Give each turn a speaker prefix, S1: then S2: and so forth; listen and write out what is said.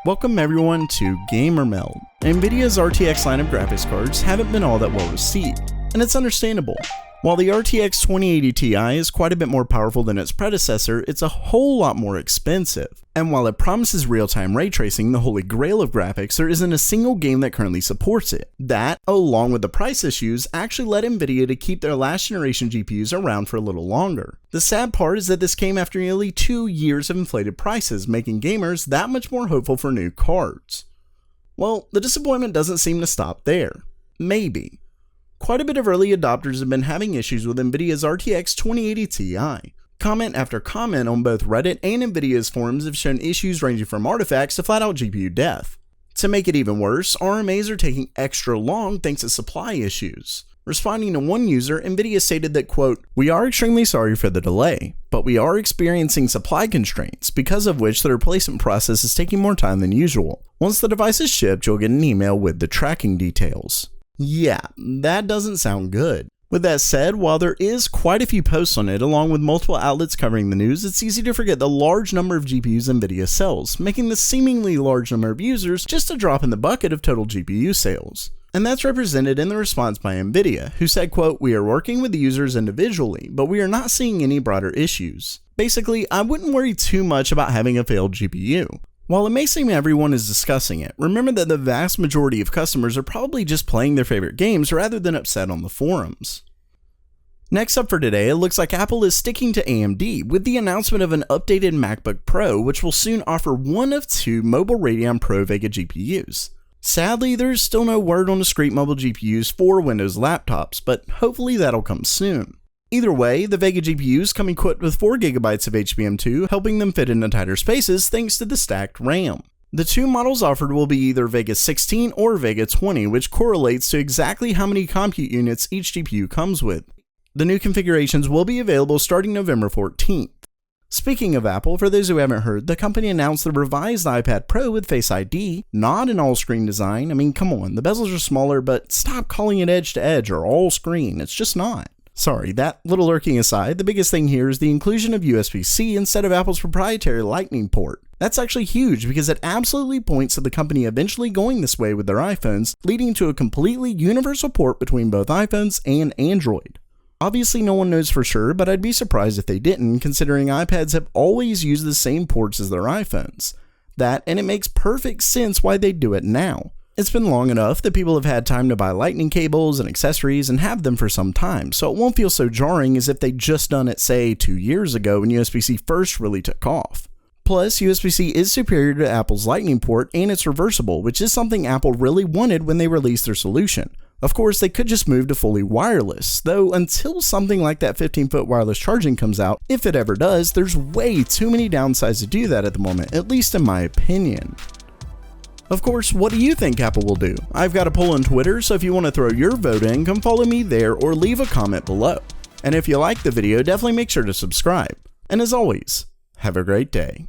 S1: Welcome everyone to Gamer Meld. Nvidia's RTX line of graphics cards haven't been all that well received, and it's understandable. While the RTX 2080 Ti is quite a bit more powerful than its predecessor, it's a whole lot more expensive. And while it promises real-time ray tracing, the holy grail of graphics, there isn't a single game that currently supports it. That, along with the price issues, actually led Nvidia to keep their last generation GPUs around for a little longer. The sad part is that this came after nearly 2 years of inflated prices, making gamers that much more hopeful for new cards. Well, the disappointment doesn't seem to stop there. Maybe. Quite a bit of early adopters have been having issues with Nvidia's RTX 2080 Ti. Comment after comment on both Reddit and Nvidia's forums have shown issues ranging from artifacts to flat out GPU death. To make it even worse, RMAs are taking extra long thanks to supply issues. Responding to one user, Nvidia stated that, quote, "We are extremely sorry for the delay, but we are experiencing supply constraints, because of which the replacement process is taking more time than usual. Once the device is shipped, you'll get an email with the tracking details." Yeah, that doesn't sound good. With that said, while there is quite a few posts on it along with multiple outlets covering the news, it's easy to forget the large number of GPUs Nvidia sells, making the seemingly large number of users just a drop in the bucket of total GPU sales. And that's represented in the response by Nvidia, who said, quote, "We are working with the users individually, but we are not seeing any broader issues. Basically, I wouldn't worry too much about having a failed GPU. While it may seem everyone is discussing it, remember that the vast majority of customers are probably just playing their favorite games rather than upset on the forums." Next up for today, it looks like Apple is sticking to AMD with the announcement of an updated MacBook Pro, which will soon offer one of two mobile Radeon Pro Vega GPUs. Sadly, there's still no word on discrete mobile GPUs for Windows laptops, but hopefully that'll come soon. Either way, the Vega GPUs come equipped with 4GB of HBM2, helping them fit into tighter spaces thanks to the stacked RAM. The two models offered will be either Vega 16 or Vega 20, which correlates to exactly how many compute units each GPU comes with. The new configurations will be available starting November 14th. Speaking of Apple, for those who haven't heard, the company announced the revised iPad Pro with Face ID, not an all-screen design. I mean, come on, the bezels are smaller, but stop calling it edge-to-edge or all-screen, it's just not. Sorry, that little lurking aside, the biggest thing here is the inclusion of USB-C instead of Apple's proprietary Lightning port. That's actually huge because it absolutely points to the company eventually going this way with their iPhones, leading to a completely universal port between both iPhones and Android. Obviously no one knows for sure, but I'd be surprised if they didn't, considering iPads have always used the same ports as their iPhones. And it makes perfect sense why they do it now. It's been long enough that people have had time to buy lightning cables and accessories and have them for some time, so it won't feel so jarring as if they'd just done it, say, 2 years ago when USB-C first really took off. Plus, USB-C is superior to Apple's Lightning port and it's reversible, which is something Apple really wanted when they released their solution. Of course, they could just move to fully wireless, though until something like that 15-foot wireless charging comes out, if it ever does, there's way too many downsides to do that at the moment, at least in my opinion. Of course, what do you think Apple will do? I've got a poll on Twitter, so if you want to throw your vote in, come follow me there or leave a comment below. And if you liked the video, definitely make sure to subscribe. And as always, have a great day.